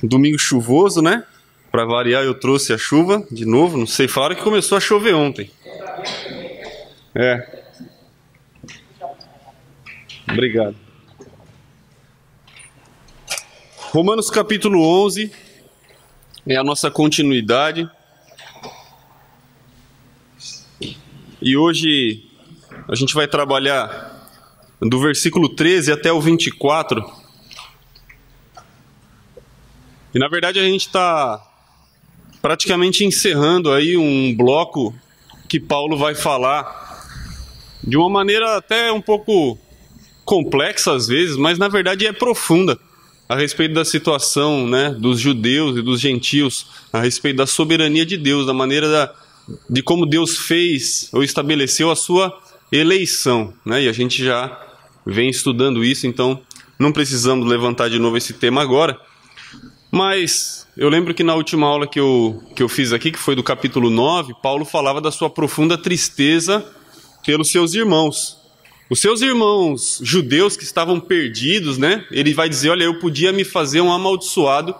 Domingo chuvoso, né? Para variar, eu trouxe a chuva de novo. Não sei, falaram que começou a chover ontem. Obrigado. Romanos capítulo 11 é a nossa continuidade. E hoje a gente vai trabalhar do versículo 13 até o 24. E na verdade a gente está praticamente encerrando aí um bloco que Paulo vai falar de uma maneira até um pouco complexa às vezes, mas na verdade é profunda, a respeito da situação, né, dos judeus e dos gentios, a respeito da soberania de Deus, da maneira de como Deus fez ou estabeleceu a sua eleição, né? E a gente já vem estudando isso, então não precisamos levantar de novo esse tema agora. Mas eu lembro que na última aula que eu fiz aqui, que foi do capítulo 9, Paulo falava da sua profunda tristeza pelos seus irmãos. Os seus irmãos judeus que estavam perdidos, né? Ele vai dizer, olha, eu podia me fazer um amaldiçoado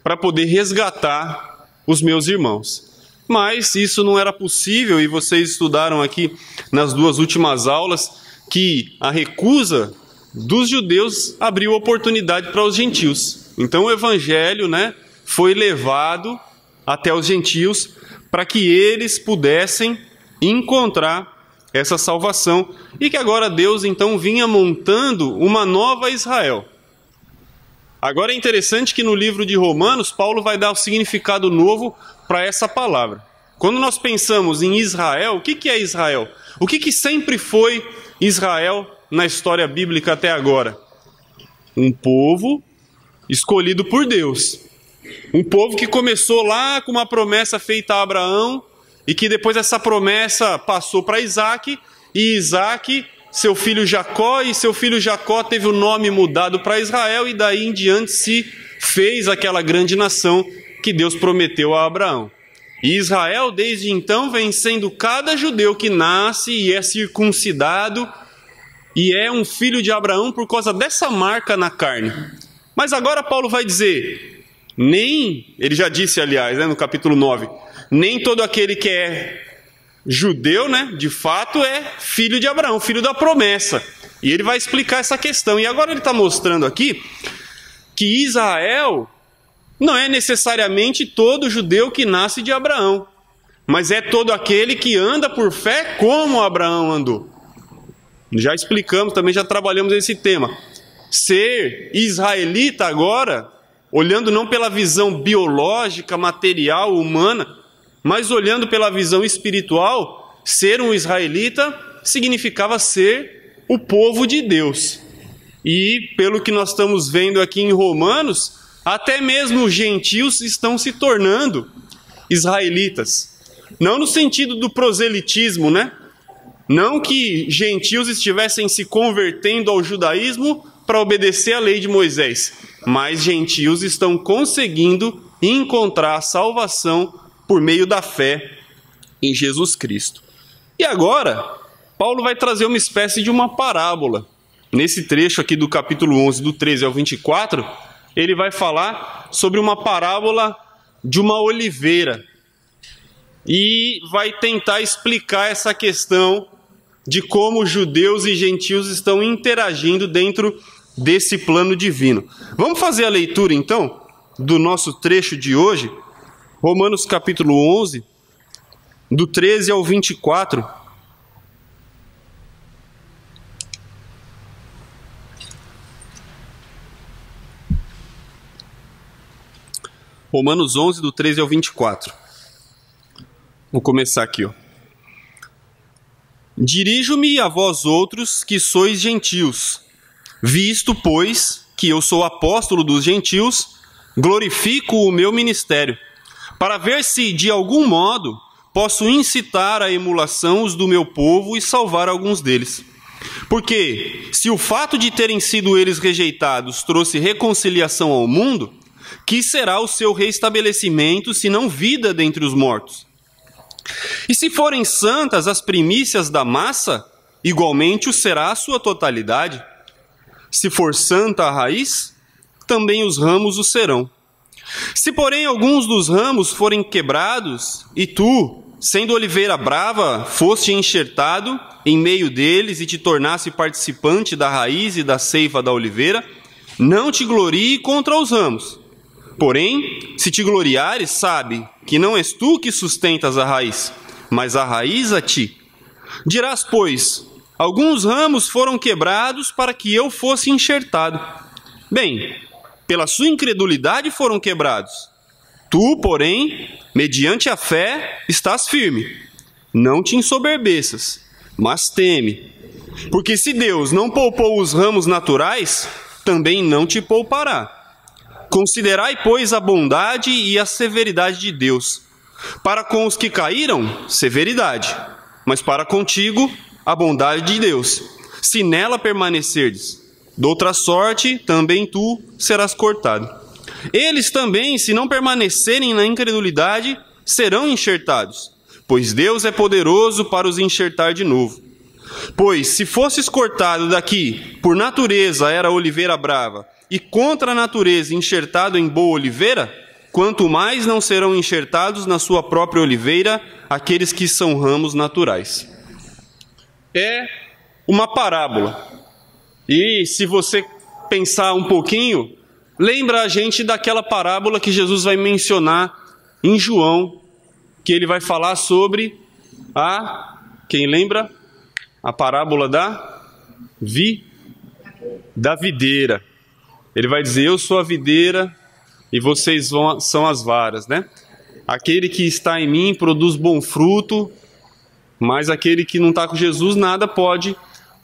para poder resgatar os meus irmãos. Mas isso não era possível, e vocês estudaram aqui nas duas últimas aulas que a recusa dos judeus abriu oportunidade para os gentios. Então o evangelho, né, foi levado até os gentios para que eles pudessem encontrar essa salvação, e que agora Deus então vinha montando uma nova Israel. Agora é interessante que no livro de Romanos, Paulo vai dar o significado novo para essa palavra. Quando nós pensamos em Israel, o que é Israel? O que sempre foi Israel na história bíblica até agora? Um povo escolhido por Deus. Um povo que começou lá com uma promessa feita a Abraão, e que depois essa promessa passou para Isaac, e Isaac, seu filho Jacó, e seu filho Jacó teve o nome mudado para Israel, e daí em diante se fez aquela grande nação que Deus prometeu a Abraão. E Israel, desde então, vem sendo cada judeu que nasce e é circuncidado, e é um filho de Abraão por causa dessa marca na carne. Mas agora Paulo vai dizer, ele já disse, aliás, né, no capítulo 9, nem todo aquele que é judeu, né, de fato é filho de Abraão, filho da promessa. E ele vai explicar essa questão. E agora ele está mostrando aqui que Israel não é necessariamente todo judeu que nasce de Abraão, mas é todo aquele que anda por fé como Abraão andou. Já explicamos, também já trabalhamos esse tema. Ser israelita agora, olhando não pela visão biológica, material, humana, mas olhando pela visão espiritual, ser um israelita significava ser o povo de Deus. E pelo que nós estamos vendo aqui em Romanos, até mesmo os gentios estão se tornando israelitas. Não no sentido do proselitismo, né? Não que gentios estivessem se convertendo ao judaísmo para obedecer à lei de Moisés, mas gentios estão conseguindo encontrar a salvação por meio da fé em Jesus Cristo. E agora, Paulo vai trazer uma espécie de uma parábola. Nesse trecho aqui do capítulo 11, do 13 ao 24, ele vai falar sobre uma parábola de uma oliveira. E vai tentar explicar essa questão de como judeus e gentios estão interagindo dentro desse plano divino. Vamos fazer a leitura então do nosso trecho de hoje, Romanos capítulo 11, do 13 ao 24. Romanos 11, do 13 ao 24. Vou começar aqui, ó. Dirijo-me a vós outros que sois gentios, visto, pois, que eu sou apóstolo dos gentios, glorifico o meu ministério, para ver se, de algum modo, posso incitar à emulação os do meu povo e salvar alguns deles. Porque, se o fato de terem sido eles rejeitados trouxe reconciliação ao mundo, que será o seu reestabelecimento, se não vida dentre os mortos? E se forem santas as primícias da massa, igualmente o será a sua totalidade. Se for santa a raiz, também os ramos o serão. Se, porém, alguns dos ramos forem quebrados, e tu, sendo oliveira brava, foste enxertado em meio deles e te tornasse participante da raiz e da seiva da oliveira, não te glorie contra os ramos. Porém, se te gloriares, sabe que não és tu que sustentas a raiz, mas a raiz a ti. Dirás, pois, alguns ramos foram quebrados para que eu fosse enxertado. Bem, pela sua incredulidade foram quebrados. Tu, porém, mediante a fé, estás firme. Não te ensoberbeças, mas teme. Porque se Deus não poupou os ramos naturais, também não te poupará. Considerai, pois, a bondade e a severidade de Deus. Para com os que caíram, severidade, mas para contigo, a bondade de Deus, se nela permanecerdes. Doutra sorte, também tu serás cortado. Eles também, se não permanecerem na incredulidade, serão enxertados, pois Deus é poderoso para os enxertar de novo. Pois, se fosses cortado daqui, por natureza era oliveira brava, e contra a natureza enxertado em boa oliveira, quanto mais não serão enxertados na sua própria oliveira aqueles que são ramos naturais. É uma parábola. E se você pensar um pouquinho, lembra a gente daquela parábola que Jesus vai mencionar em João, que ele vai falar sobre quem lembra? A parábola da videira. Ele vai dizer, eu sou a videira e vocês são as varas, né? Aquele que está em mim produz bom fruto, mas aquele que não está com Jesus nada pode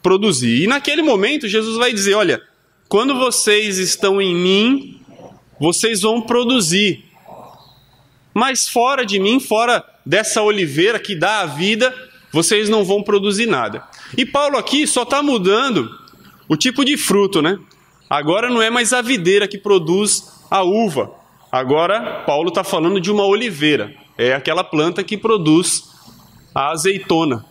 produzir. E naquele momento Jesus vai dizer, olha, quando vocês estão em mim, vocês vão produzir. Mas fora de mim, fora dessa oliveira que dá a vida, vocês não vão produzir nada. E Paulo aqui só está mudando o tipo de fruto, né? Agora não é mais a videira que produz a uva. Agora Paulo está falando de uma oliveira. É aquela planta que produz a azeitona.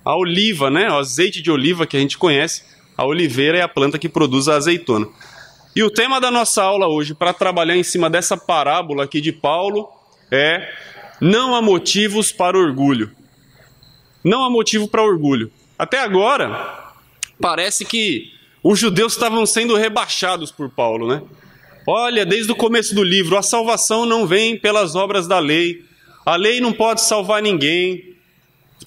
A oliva, né? O azeite de oliva que a gente conhece. A oliveira é a planta que produz a azeitona. E o tema da nossa aula hoje, para trabalhar em cima dessa parábola aqui de Paulo, é não há motivos para orgulho. Não há motivo para orgulho. Até agora, parece que os judeus estavam sendo rebaixados por Paulo, né? Olha, desde o começo do livro, a salvação não vem pelas obras da lei. A lei não pode salvar ninguém.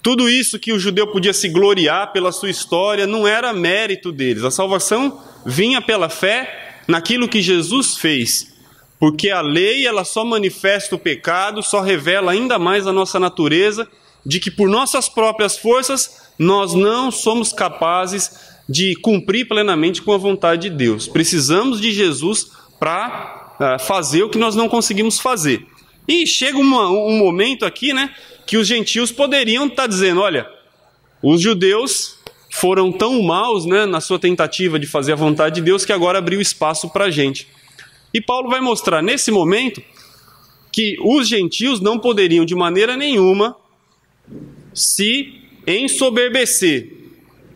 Tudo isso que o judeu podia se gloriar pela sua história não era mérito deles. A salvação vinha pela fé naquilo que Jesus fez. Porque a lei, ela só manifesta o pecado, só revela ainda mais a nossa natureza, de que por nossas próprias forças, nós não somos capazes de cumprir plenamente com a vontade de Deus. Precisamos de Jesus para fazer o que nós não conseguimos fazer. E chega um momento aqui, né, que os gentios poderiam estar dizendo, olha, os judeus foram tão maus, né, na sua tentativa de fazer a vontade de Deus, que agora abriu espaço para a gente. E Paulo vai mostrar nesse momento que os gentios não poderiam de maneira nenhuma se ensoberbecer,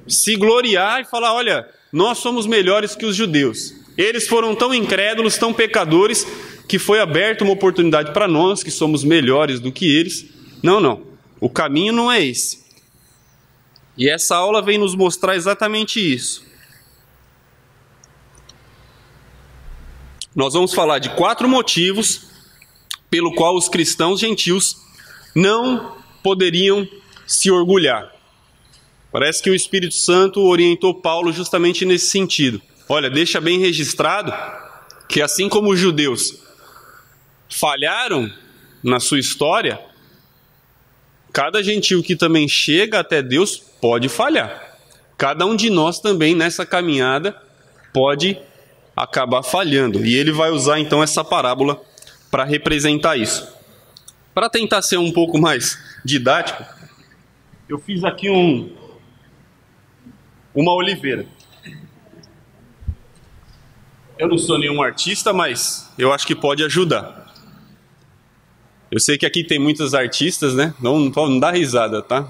se gloriar e falar, olha, nós somos melhores que os judeus. Eles foram tão incrédulos, tão pecadores, que foi aberta uma oportunidade para nós, que somos melhores do que eles. Não. O caminho não é esse. E essa aula vem nos mostrar exatamente isso. Nós vamos falar de 4 motivos pelo qual os cristãos gentios não poderiam se orgulhar. Parece que o Espírito Santo orientou Paulo justamente nesse sentido. Olha, deixa bem registrado que assim como os judeus falharam na sua história, cada gentio que também chega até Deus pode falhar. Cada um de nós também nessa caminhada pode acabar falhando. E ele vai usar então essa parábola para representar isso. Para tentar ser um pouco mais didático, eu fiz aqui uma oliveira. Eu não sou nenhum artista, mas eu acho que pode ajudar. Eu sei que aqui tem muitos artistas, né? Não dá risada, tá?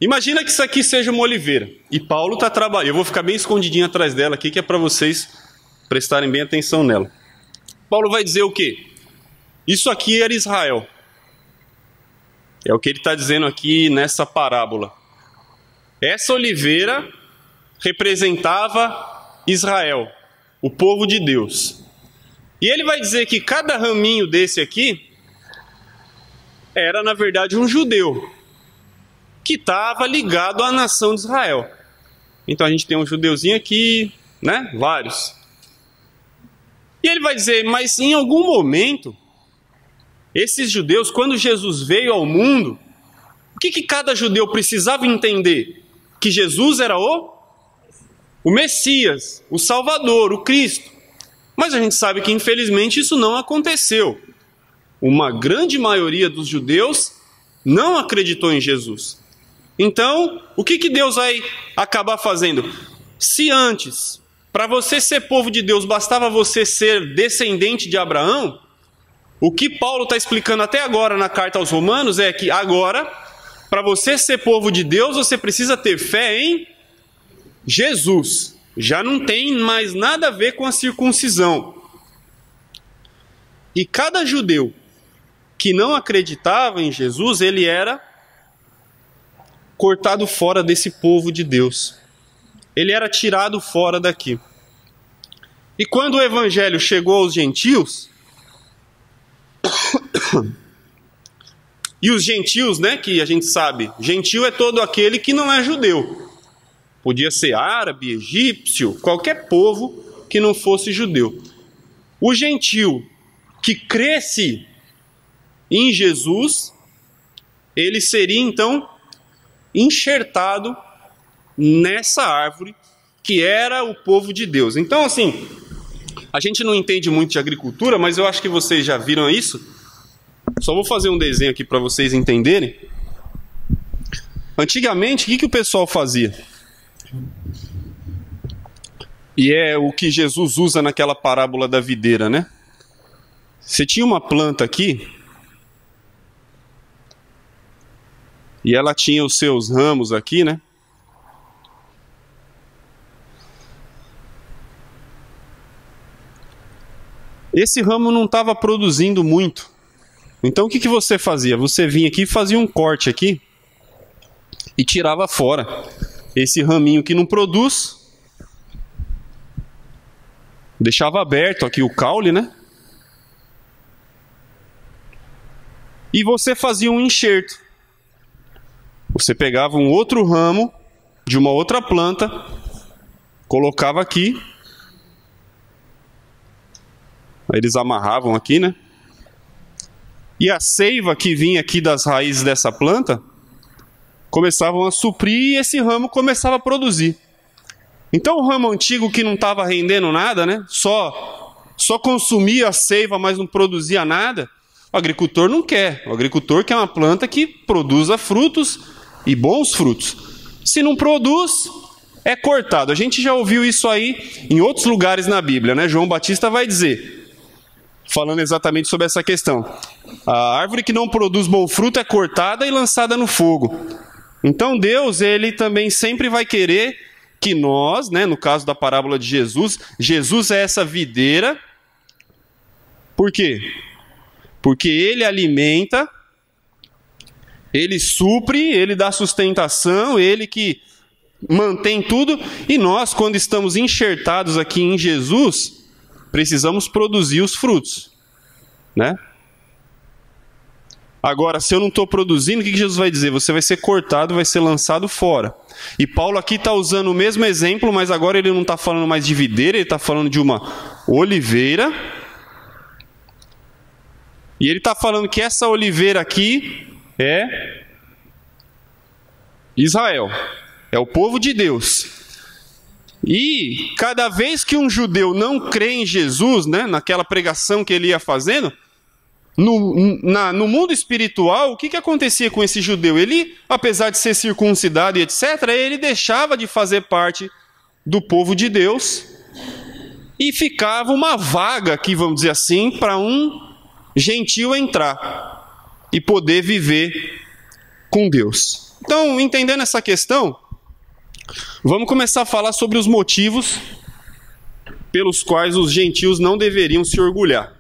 Imagina que isso aqui seja uma oliveira. E Paulo está trabalhando. Eu vou ficar bem escondidinho atrás dela aqui, que é para vocês prestarem bem atenção nela. Paulo vai dizer o quê? Isso aqui era Israel. É o que ele está dizendo aqui nessa parábola. Essa oliveira representava Israel, o povo de Deus. E ele vai dizer que cada raminho desse aqui era, na verdade, um judeu que estava ligado à nação de Israel. Então a gente tem um judeuzinho aqui, né? Vários. E ele vai dizer, mas em algum momento, esses judeus, quando Jesus veio ao mundo, o que cada judeu precisava entender? Que Jesus era o Messias, o Salvador, o Cristo. Mas a gente sabe que infelizmente isso não aconteceu. Uma grande maioria dos judeus não acreditou em Jesus. Então, o que Deus vai acabar fazendo? Se antes, para você ser povo de Deus, bastava você ser descendente de Abraão, o que Paulo está explicando até agora na carta aos Romanos é que agora, para você ser povo de Deus, você precisa ter fé em Jesus. Já não tem mais nada a ver com a circuncisão. E cada judeu que não acreditava em Jesus, ele era cortado fora desse povo de Deus. Ele era tirado fora daqui. E quando o evangelho chegou aos gentios, e os gentios, né, que a gente sabe, gentio é todo aquele que não é judeu. Podia ser árabe, egípcio, qualquer povo que não fosse judeu. O gentio que cresce em Jesus, ele seria então enxertado nessa árvore que era o povo de Deus. Então, assim, a gente não entende muito de agricultura, mas eu acho que vocês já viram isso. Só vou fazer um desenho aqui para vocês entenderem. Antigamente, o que o pessoal fazia? E é o que Jesus usa naquela parábola da videira, né? Você tinha uma planta aqui, e ela tinha os seus ramos aqui, né? Esse ramo não estava produzindo muito. Então o que você fazia? Você vinha aqui e fazia um corte aqui e tirava fora esse raminho que não produz. Deixava aberto aqui o caule, né? E você fazia um enxerto. Você pegava um outro ramo de uma outra planta, colocava aqui. Aí eles amarravam aqui, né? E a seiva que vinha aqui das raízes dessa planta começavam a suprir e esse ramo começava a produzir. Então o ramo antigo que não estava rendendo nada, né? Só consumia a seiva, mas não produzia nada. O agricultor não quer. O agricultor quer uma planta que produza frutos e bons frutos. Se não produz, é cortado. A gente já ouviu isso aí em outros lugares na Bíblia, né? João Batista vai dizer, falando exatamente sobre essa questão. A árvore que não produz bom fruto é cortada e lançada no fogo. Então Deus, ele também sempre vai querer que nós, né, no caso da parábola de Jesus, Jesus é essa videira. Por quê? Porque ele alimenta, ele supre, ele dá sustentação, ele que mantém tudo. E nós, quando estamos enxertados aqui em Jesus, precisamos produzir os frutos, né? Agora, se eu não estou produzindo, o que Jesus vai dizer? Você vai ser cortado, vai ser lançado fora. E Paulo aqui está usando o mesmo exemplo, mas agora ele não está falando mais de videira, ele está falando de uma oliveira. E ele está falando que essa oliveira aqui é Israel, é o povo de Deus. E cada vez que um judeu não crê em Jesus, né, naquela pregação que ele ia fazendo, no mundo espiritual, o que acontecia com esse judeu? Ele, apesar de ser circuncidado e etc., ele deixava de fazer parte do povo de Deus e ficava uma vaga aqui, vamos dizer assim, para um gentio entrar e poder viver com Deus. Então, entendendo essa questão, vamos começar a falar sobre os motivos pelos quais os gentios não deveriam se orgulhar.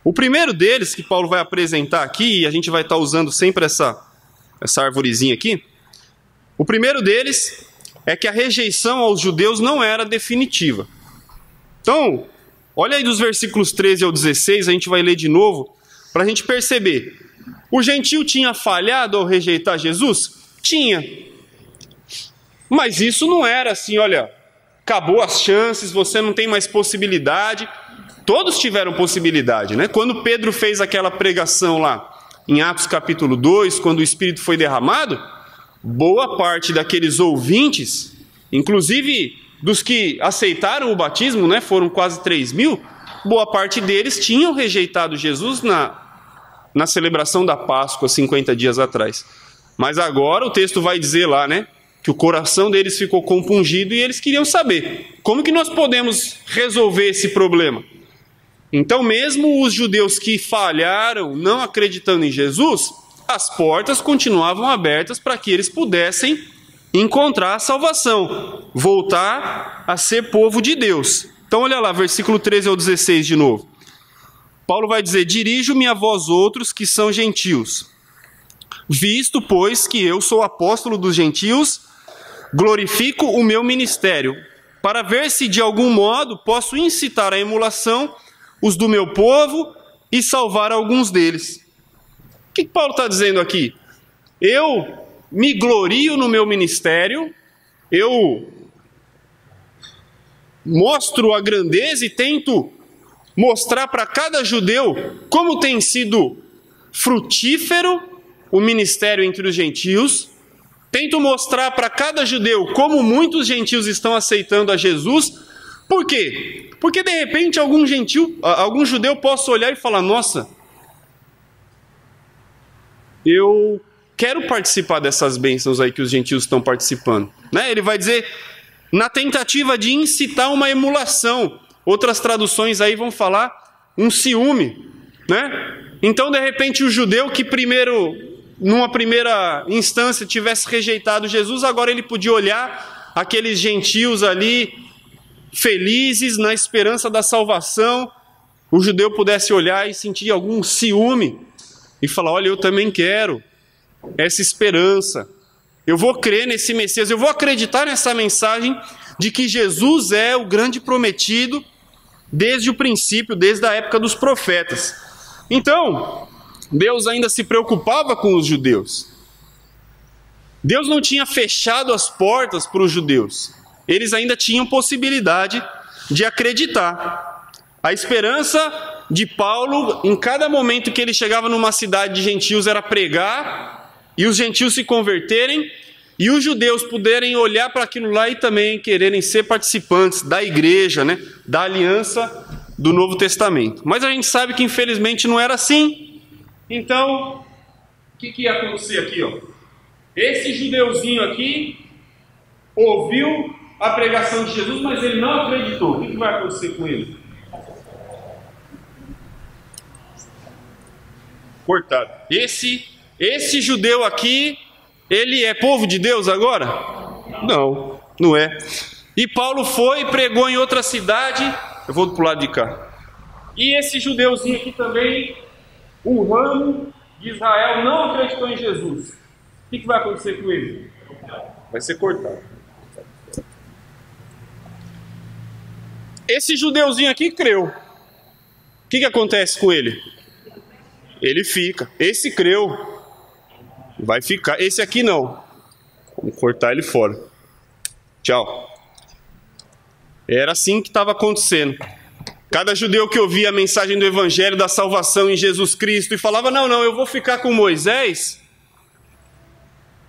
O primeiro deles, que Paulo vai apresentar aqui, e a gente vai estar usando sempre essa arvorezinha aqui, o primeiro deles é que a rejeição aos judeus não era definitiva. Então, olha aí dos versículos 13 ao 16, a gente vai ler de novo, para a gente perceber. O gentio tinha falhado ao rejeitar Jesus? Tinha. Mas isso não era assim, olha, acabou as chances, você não tem mais possibilidade. Todos tiveram possibilidade, né? Quando Pedro fez aquela pregação lá, em Atos capítulo 2, quando o Espírito foi derramado, boa parte daqueles ouvintes, inclusive dos que aceitaram o batismo, né, foram quase 3.000, boa parte deles tinham rejeitado Jesus na celebração da Páscoa, 50 dias atrás. Mas agora o texto vai dizer lá, né, que o coração deles ficou compungido e eles queriam saber, como que nós podemos resolver esse problema? Então, mesmo os judeus que falharam, não acreditando em Jesus, as portas continuavam abertas para que eles pudessem encontrar a salvação, voltar a ser povo de Deus. Então, olha lá, versículo 13 ao 16 de novo. Paulo vai dizer: dirijo-me a vós outros que são gentios, visto, pois, que eu sou apóstolo dos gentios, glorifico o meu ministério, para ver se de algum modo posso incitar à emulação os do meu povo e salvar alguns deles. O que Paulo está dizendo aqui? Eu me glorio no meu ministério, eu mostro a grandeza e tento mostrar para cada judeu como tem sido frutífero o ministério entre os gentios, tento mostrar para cada judeu como muitos gentios estão aceitando a Jesus. Por quê? Porque de repente algum judeu possa olhar e falar: nossa, eu quero participar dessas bênçãos aí que os gentios estão participando, né? Ele vai dizer, na tentativa de incitar uma emulação. Outras traduções aí vão falar um ciúme, né? Então, de repente, o judeu que numa primeira instância tivesse rejeitado Jesus, agora ele podia olhar aqueles gentios ali felizes na esperança da salvação, o judeu pudesse olhar e sentir algum ciúme e falar: olha, eu também quero essa esperança, eu vou crer nesse Messias, eu vou acreditar nessa mensagem de que Jesus é o grande prometido desde o princípio, desde a época dos profetas. Então, Deus ainda se preocupava com os judeus. Deus não tinha fechado as portas para os judeus. Eles ainda tinham possibilidade de acreditar. A esperança de Paulo, em cada momento que ele chegava numa cidade de gentios, era pregar e os gentios se converterem e os judeus puderem olhar para aquilo lá e também quererem ser participantes da igreja, né, da aliança do Novo Testamento. Mas a gente sabe que infelizmente não era assim. Então, o que ia acontecer aqui? Esse judeuzinho aqui ouviu a pregação de Jesus, mas ele não acreditou. O que vai acontecer com ele? Cortado. Esse judeu aqui, ele é povo de Deus agora? Não, não é. E Paulo foi e pregou em outra cidade. Eu vou pro lado de cá. E esse judeuzinho aqui também, o ramo de Israel, não acreditou em Jesus. O que vai acontecer com ele? Vai ser cortado. Esse judeuzinho aqui creu. O que acontece com ele? Ele fica. Esse creu. Vai ficar. Esse aqui não. Vamos cortar ele fora. Tchau. Era assim que estava acontecendo. Cada judeu que ouvia a mensagem do evangelho da salvação em Jesus Cristo e falava: não, eu vou ficar com Moisés,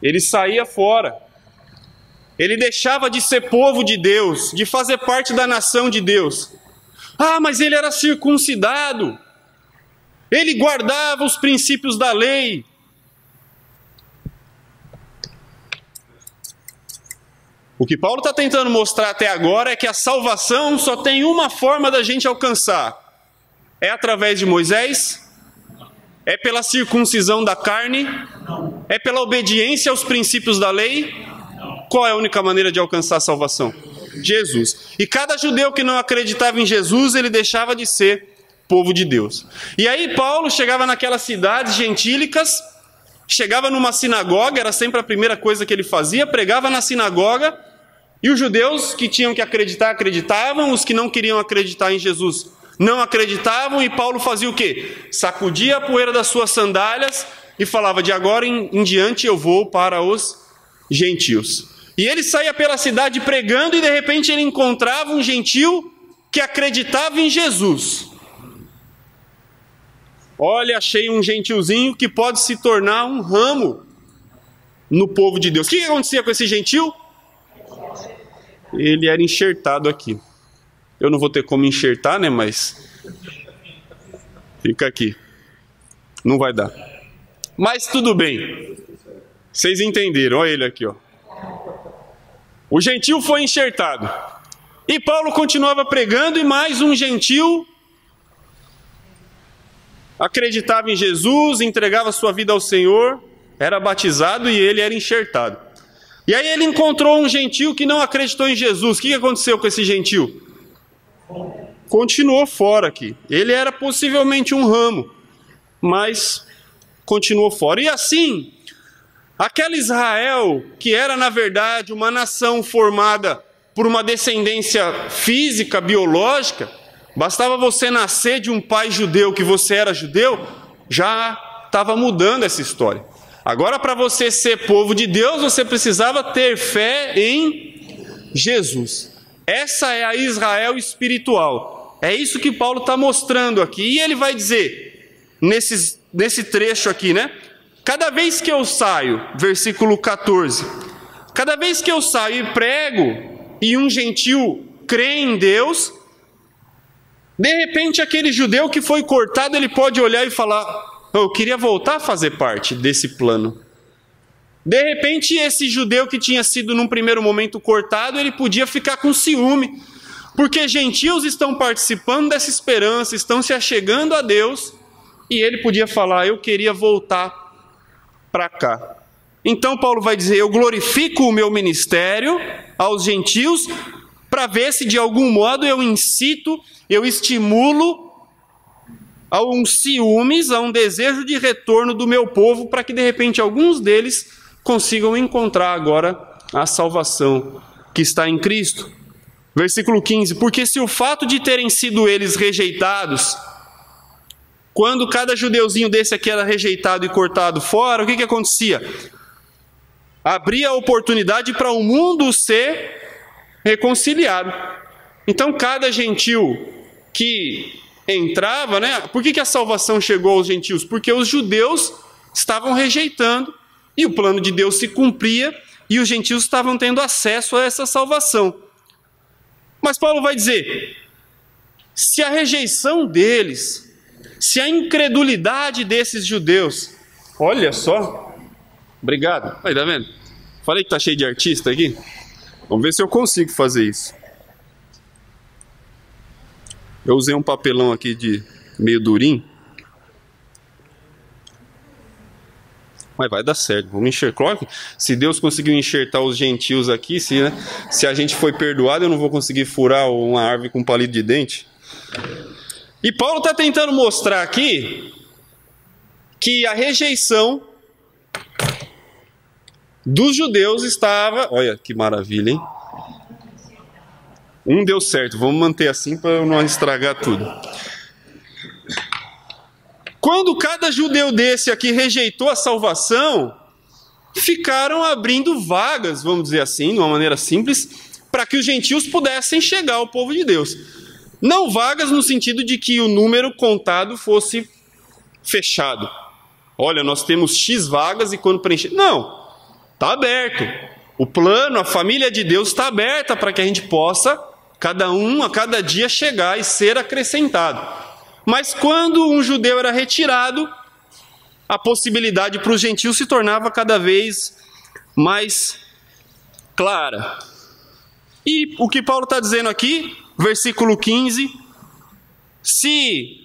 ele saía fora. Ele deixava de ser povo de Deus, de fazer parte da nação de Deus. Ah, mas ele era circuncidado. Ele guardava os princípios da lei. O que Paulo está tentando mostrar até agora é que a salvação só tem uma forma da gente alcançar. É através de Moisés? É pela circuncisão da carne? É pela obediência aos princípios da lei? Qual é a única maneira de alcançar a salvação? Jesus. E cada judeu que não acreditava em Jesus, ele deixava de ser povo de Deus. E aí Paulo chegava naquelas cidades gentílicas, chegava numa sinagoga, era sempre a primeira coisa que ele fazia, pregava na sinagoga, e os judeus que tinham que acreditar, acreditavam, os que não queriam acreditar em Jesus não acreditavam, e Paulo fazia o quê? Sacudia a poeira das suas sandálias e falava: de agora em diante eu vou para os gentios. E ele saía pela cidade pregando, e de repente ele encontrava um gentil que acreditava em Jesus. Olha, achei um gentilzinho que pode se tornar um ramo no povo de Deus. O que acontecia com esse gentil? Ele era enxertado aqui. Eu não vou ter como enxertar, né? Mas fica aqui. Não vai dar. Mas tudo bem. Vocês entenderam. Olha ele aqui, ó. O gentil foi enxertado. E Paulo continuava pregando, e mais um gentil acreditava em Jesus, entregava sua vida ao Senhor, era batizado, e ele era enxertado. E aí ele encontrou um gentil que não acreditou em Jesus. O que aconteceu com esse gentil? Continuou fora aqui. Ele era possivelmente um ramo, mas continuou fora. E assim, aquela Israel, que era na verdade uma nação formada por uma descendência física, biológica, bastava você nascer de um pai judeu, que você era judeu, já estava mudando essa história. Agora, para você ser povo de Deus, você precisava ter fé em Jesus. Essa é a Israel espiritual. É isso que Paulo está mostrando aqui. E ele vai dizer, nesse trecho aqui, né? Cada vez que eu saio, versículo 14, cada vez que eu saio e prego, e um gentil crê em Deus, de repente aquele judeu que foi cortado, ele pode olhar e falar: eu queria voltar a fazer parte desse plano. De repente esse judeu que tinha sido num primeiro momento cortado, ele podia ficar com ciúme, porque gentios estão participando dessa esperança, estão se achegando a Deus, e ele podia falar: eu queria voltar para cá. Então Paulo vai dizer: eu glorifico o meu ministério aos gentios, para ver se de algum modo eu incito, eu estimulo a um ciúmes, a um desejo de retorno do meu povo, para que de repente alguns deles consigam encontrar agora a salvação que está em Cristo. Versículo 15: porque se o fato de terem sido eles rejeitados, quando cada judeuzinho desse aqui era rejeitado e cortado fora, o que acontecia? Abria a oportunidade para o mundo ser reconciliado. Então cada gentil que entrava, né? Por que a salvação chegou aos gentios? Porque os judeus estavam rejeitando, e o plano de Deus se cumpria, e os gentios estavam tendo acesso a essa salvação. Mas Paulo vai dizer: se a rejeição deles, se a incredulidade desses judeus, olha só, obrigado, aí tá vendo? Falei que tá cheio de artista aqui. Vamos ver se eu consigo fazer isso. Eu usei um papelão aqui de meio durinho, mas vai dar certo. Vamos enxertar. Se Deus conseguiu enxertar os gentios aqui, se a gente foi perdoado, eu não vou conseguir furar uma árvore com um palito de dente. E Paulo está tentando mostrar aqui que a rejeição dos judeus estava... Olha que maravilha, hein? Um deu certo, vamos manter assim para não estragar tudo. Quando cada judeu desse aqui rejeitou a salvação, ficaram abrindo vagas, vamos dizer assim, de uma maneira simples, para que os gentios pudessem chegar ao povo de Deus. Não vagas no sentido de que o número contado fosse fechado. Olha, nós temos X vagas e quando preencher... Não, está aberto. O plano, a família de Deus está aberta para que a gente possa, cada um a cada dia, chegar e ser acrescentado. Mas quando um judeu era retirado, a possibilidade para os gentios se tornava cada vez mais clara. E o que Paulo está dizendo aqui, versículo 15, se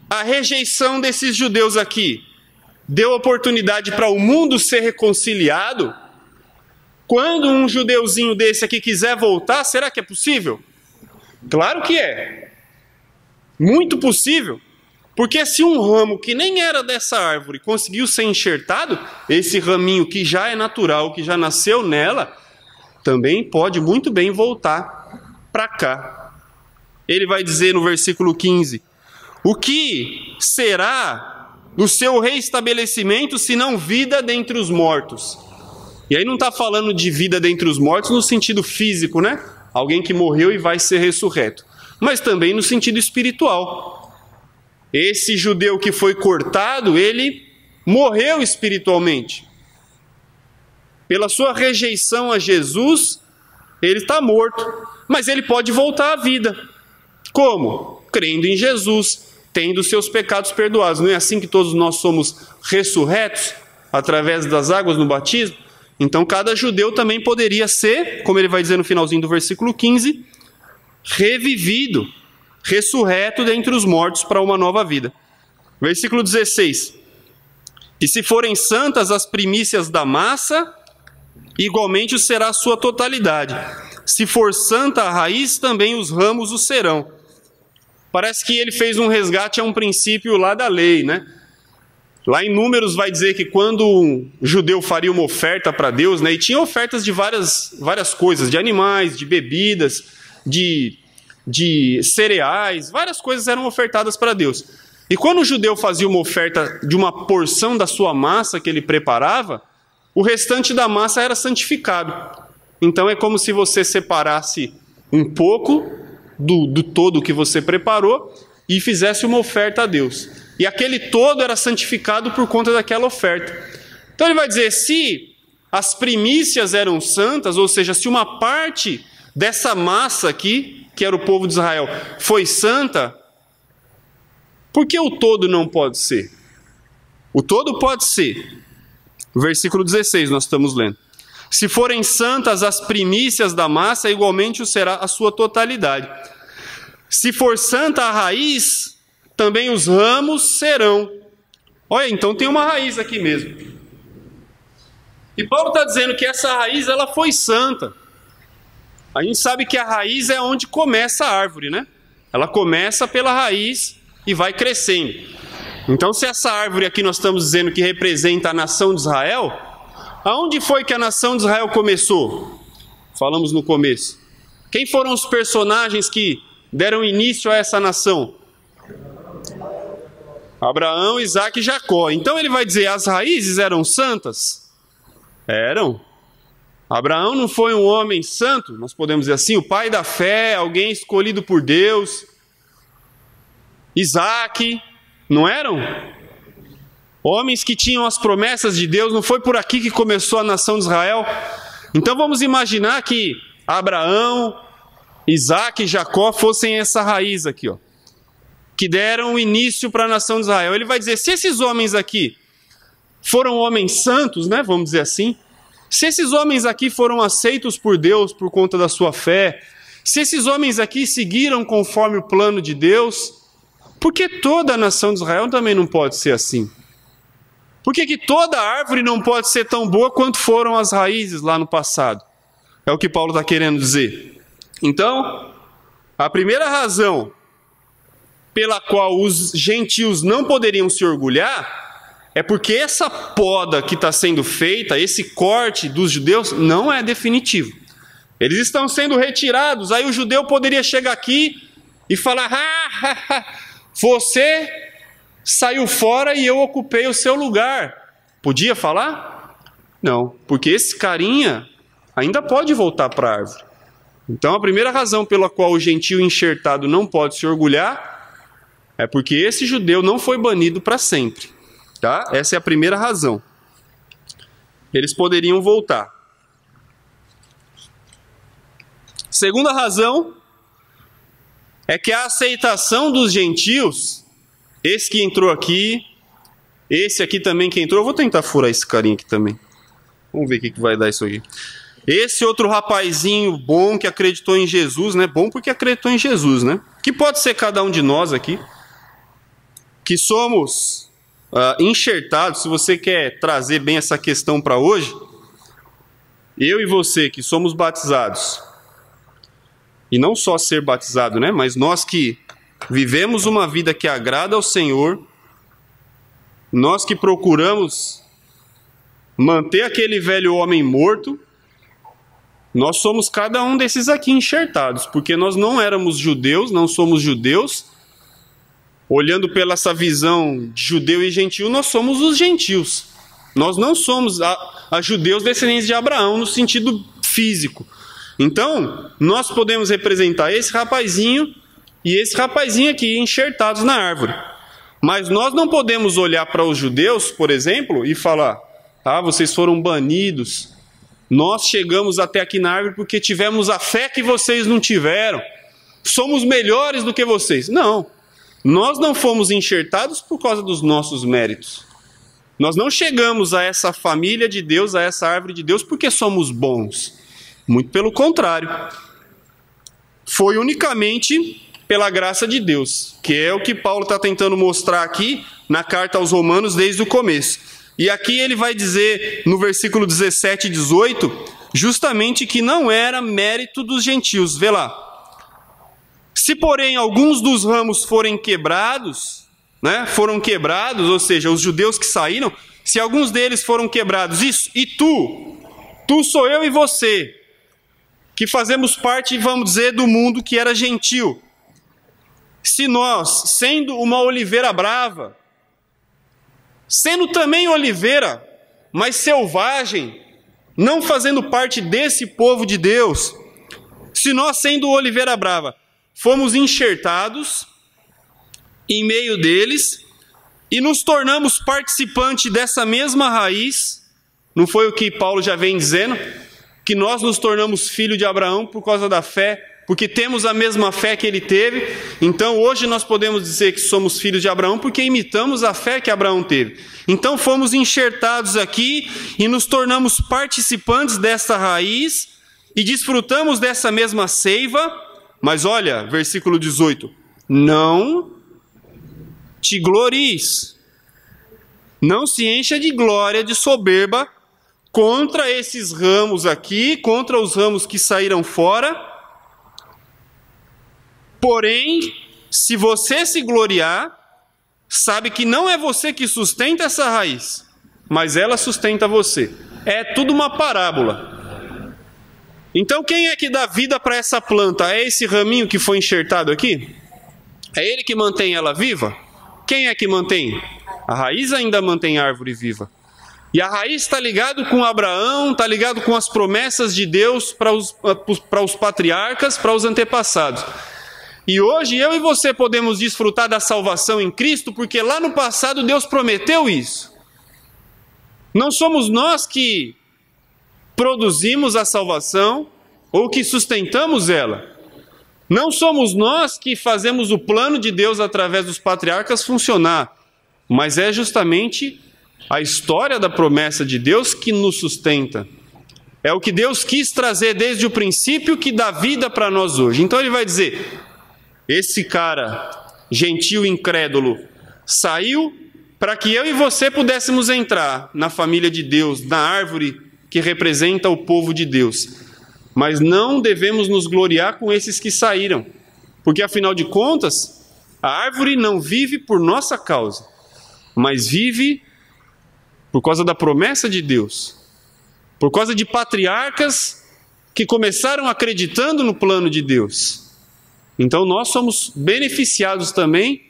a rejeição desses judeus aqui deu oportunidade para o mundo ser reconciliado, quando um judeuzinho desse aqui quiser voltar, será que é possível? Claro que é. Muito possível. Porque se um ramo que nem era dessa árvore conseguiu ser enxertado, esse raminho que já é natural, que já nasceu nela, também pode muito bem voltar para cá. Ele vai dizer no versículo 15: o que será do seu reestabelecimento, senão vida dentre os mortos? E aí não está falando de vida dentre os mortos no sentido físico, né? Alguém que morreu e vai ser ressurreto. Mas também no sentido espiritual. Esse judeu que foi cortado, ele morreu espiritualmente. Pela sua rejeição a Jesus, ele está morto. Mas ele pode voltar à vida. Como? Crendo em Jesus, tendo seus pecados perdoados. Não é assim que todos nós somos ressurretos? Através das águas no batismo? Então cada judeu também poderia ser, como ele vai dizer no finalzinho do versículo 15, revivido, ressurreto dentre os mortos para uma nova vida. Versículo 16: e se forem santas as primícias da massa, igualmente será a sua totalidade. Se for santa a raiz, também os ramos o serão. Parece que ele fez um resgate a um princípio lá da lei, né? Lá em Números vai dizer que quando um judeu faria uma oferta para Deus, né, e tinha ofertas de várias coisas, de animais, de bebidas, de cereais, várias coisas eram ofertadas para Deus. E quando o judeu fazia uma oferta de uma porção da sua massa que ele preparava, o restante da massa era santificado. Então é como se você separasse um pouco do todo que você preparou e fizesse uma oferta a Deus. E aquele todo era santificado por conta daquela oferta. Então ele vai dizer, se as primícias eram santas, ou seja, se uma parte dessa massa aqui, que era o povo de Israel, foi santa, por que o todo não pode ser? O todo pode ser. Versículo 16 nós estamos lendo. Se forem santas as primícias da massa, igualmente o será a sua totalidade. Se for santa a raiz, também os ramos serão. Olha, então tem uma raiz aqui mesmo. E Paulo está dizendo que essa raiz ela foi santa. A gente sabe que a raiz é onde começa a árvore, né? Ela começa pela raiz e vai crescendo. Então, se essa árvore aqui nós estamos dizendo que representa a nação de Israel, aonde foi que a nação de Israel começou? Falamos no começo. Quem foram os personagens que deram início a essa nação? Abraão, Isaque e Jacó. Então ele vai dizer, as raízes eram santas? Eram. Abraão não foi um homem santo, nós podemos dizer assim, o pai da fé, alguém escolhido por Deus. Isaque, não eram? Homens que tinham as promessas de Deus, não foi por aqui que começou a nação de Israel? Então vamos imaginar que Abraão, Isaque e Jacó fossem essa raiz aqui, ó, que deram início para a nação de Israel. Ele vai dizer, se esses homens aqui foram homens santos, né, vamos dizer assim, se esses homens aqui foram aceitos por Deus por conta da sua fé, se esses homens aqui seguiram conforme o plano de Deus, por que toda a nação de Israel também não pode ser assim? Por que toda árvore não pode ser tão boa quanto foram as raízes lá no passado? É o que Paulo está querendo dizer. Então, a primeira razão pela qual os gentios não poderiam se orgulhar é porque essa poda que está sendo feita, esse corte dos judeus, não é definitivo. Eles estão sendo retirados. Aí o judeu poderia chegar aqui e falar, você saiu fora e eu ocupei o seu lugar. Podia falar? Não, porque esse carinha ainda pode voltar para a árvore. Então a primeira razão pela qual o gentio enxertado não pode se orgulhar é porque esse judeu não foi banido para sempre. Tá? Essa é a primeira razão. Eles poderiam voltar. Segunda razão é que a aceitação dos gentios, esse que entrou aqui, esse aqui também que entrou, eu vou tentar furar esse carinha aqui também. Vamos ver o que vai dar isso aqui. Esse outro rapazinho bom que acreditou em Jesus, né? Bom porque acreditou em Jesus, né? Que pode ser cada um de nós aqui, que somos enxertados, se você quer trazer bem essa questão para hoje, eu e você que somos batizados, e não só ser batizado, né? Mas nós que vivemos uma vida que agrada ao Senhor, nós que procuramos manter aquele velho homem morto, nós somos cada um desses aqui enxertados, porque nós não éramos judeus, não somos judeus. Olhando pela essa visão de judeu e gentil, nós somos os gentios. Nós não somos a judeus descendentes de Abraão no sentido físico. Então, nós podemos representar esse rapazinho e esse rapazinho aqui enxertados na árvore. Mas nós não podemos olhar para os judeus, por exemplo, e falar: ah, vocês foram banidos. Nós chegamos até aqui na árvore porque tivemos a fé que vocês não tiveram. Somos melhores do que vocês. Não. Nós não fomos enxertados por causa dos nossos méritos. Nós não chegamos a essa família de Deus, a essa árvore de Deus, porque somos bons. Muito pelo contrário. Foi unicamente pela graça de Deus, que é o que Paulo está tentando mostrar aqui na carta aos Romanos desde o começo. E aqui ele vai dizer no versículo 17 e 18, justamente que não era mérito dos gentios. Vê lá. Se, porém, alguns dos ramos forem quebrados, né, ou seja, os judeus que saíram, se alguns deles foram quebrados, e tu sou eu e você, que fazemos parte, vamos dizer, do mundo que era gentil. Se nós, sendo uma oliveira brava, sendo também oliveira, mas selvagem, não fazendo parte desse povo de Deus, se nós, sendo oliveira brava, fomos enxertados em meio deles e nos tornamos participantes dessa mesma raiz, não foi o que Paulo já vem dizendo? Que nós nos tornamos filhos de Abraão por causa da fé, porque temos a mesma fé que ele teve. Então hoje nós podemos dizer que somos filhos de Abraão porque imitamos a fé que Abraão teve. Então fomos enxertados aqui e nos tornamos participantes dessa raiz e desfrutamos dessa mesma seiva. Mas olha, versículo 18, não te glories, não se encha de glória, de soberba, contra esses ramos aqui, contra os ramos que saíram fora. Porém, se você se gloriar, sabe que não é você que sustenta essa raiz, mas ela sustenta você. É tudo uma parábola. Então quem é que dá vida para essa planta? É esse raminho que foi enxertado aqui? É ele que mantém ela viva? Quem é que mantém? A raiz ainda mantém a árvore viva. E a raiz está ligado com Abraão, está ligado com as promessas de Deus para os patriarcas, para os antepassados. E hoje eu e você podemos desfrutar da salvação em Cristo, porque lá no passado Deus prometeu isso. Não somos nós que produzimos a salvação ou que sustentamos ela. Não somos nós que fazemos o plano de Deus através dos patriarcas funcionar, mas é justamente a história da promessa de Deus que nos sustenta. É o que Deus quis trazer desde o princípio que dá vida para nós hoje. Então ele vai dizer, esse cara gentil e incrédulo saiu para que eu e você pudéssemos entrar na família de Deus, na árvore que representa o povo de Deus. Mas não devemos nos gloriar com esses que saíram, porque afinal de contas, a árvore não vive por nossa causa, mas vive por causa da promessa de Deus, por causa de patriarcas que começaram acreditando no plano de Deus. Então nós somos beneficiados também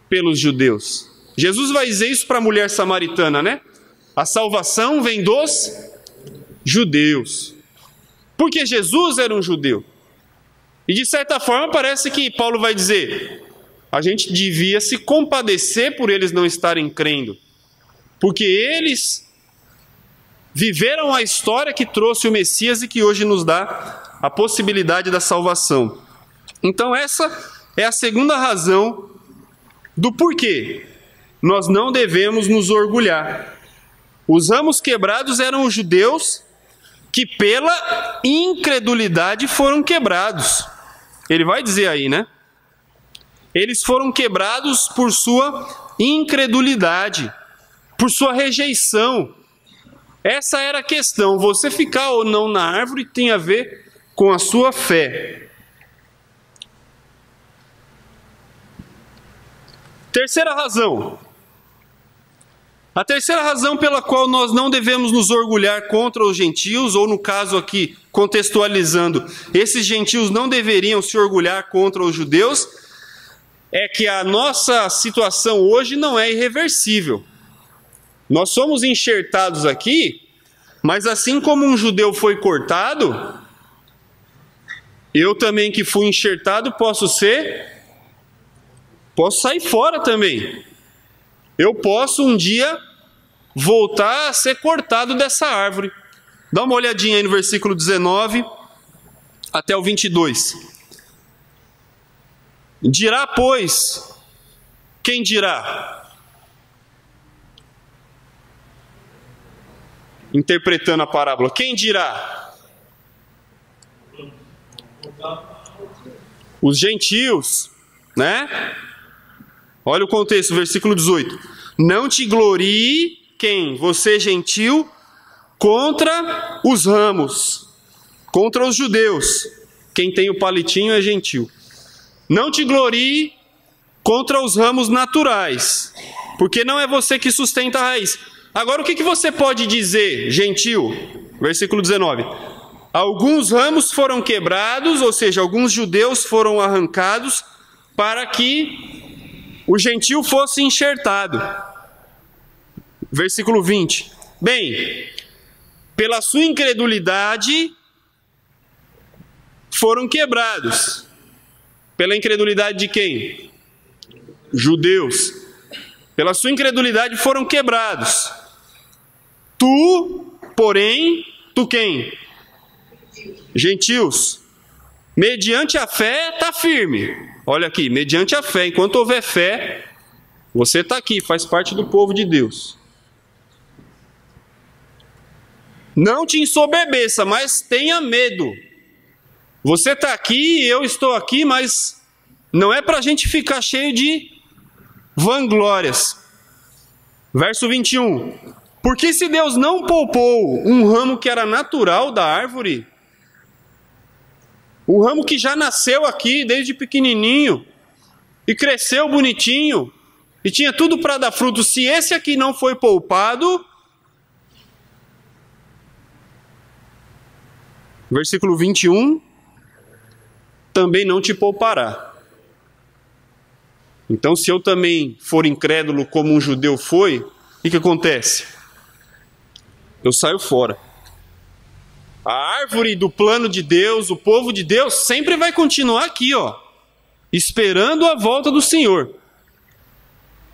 pelos judeus. Jesus vai dizer isso para a mulher samaritana, né? A salvação vem dos judeus. Porque Jesus era um judeu. E de certa forma parece que Paulo vai dizer, a gente devia se compadecer por eles não estarem crendo. Porque eles viveram a história que trouxe o Messias e que hoje nos dá a possibilidade da salvação. Então essa é a segunda razão do porquê nós não devemos nos orgulhar. Os ramos quebrados eram os judeus que pela incredulidade foram quebrados. Ele vai dizer aí, né? Eles foram quebrados por sua incredulidade, por sua rejeição. Essa era a questão. Você ficar ou não na árvore tem a ver com a sua fé. Terceira razão. A terceira razão pela qual nós não devemos nos orgulhar contra os gentios, ou no caso aqui, contextualizando, esses gentios não deveriam se orgulhar contra os judeus, é que a nossa situação hoje não é irreversível. Nós somos enxertados aqui, mas assim como um judeu foi cortado, eu também que fui enxertado posso sair fora também. Eu posso um dia voltar a ser cortado dessa árvore. Dá uma olhadinha aí no versículo 19 até o 22. Dirá, pois, quem dirá? Interpretando a parábola, quem dirá? Os gentios, né? Olha o contexto, versículo 18. Não te glorie, quem? Você, gentil, contra os ramos, contra os judeus. Quem tem o palitinho é gentil. Não te glorie contra os ramos naturais, porque não é você que sustenta a raiz. Agora, o que você pode dizer, gentil? Versículo 19. Alguns ramos foram quebrados, ou seja, alguns judeus foram arrancados para que o gentil fosse enxertado. Versículo 20. Bem, pela sua incredulidade foram quebrados. Pela incredulidade de quem? Judeus. Pela sua incredulidade foram quebrados. Tu, porém, tu quem? Gentios. Mediante a fé, está firme. Olha aqui, mediante a fé. Enquanto houver fé, você está aqui, faz parte do povo de Deus. Não te ensoberbeça, mas tenha medo. Você está aqui, eu estou aqui, mas não é para a gente ficar cheio de vanglórias. Verso 21. Porque se Deus não poupou um ramo que era natural da árvore, um ramo que já nasceu aqui desde pequenininho, e cresceu bonitinho, e tinha tudo para dar fruto, se esse aqui não foi poupado... Versículo 21, também não te poupará. Então, se eu também for incrédulo como um judeu foi, o que acontece? Eu saio fora. A árvore do plano de Deus, o povo de Deus, sempre vai continuar aqui, ó, esperando a volta do Senhor.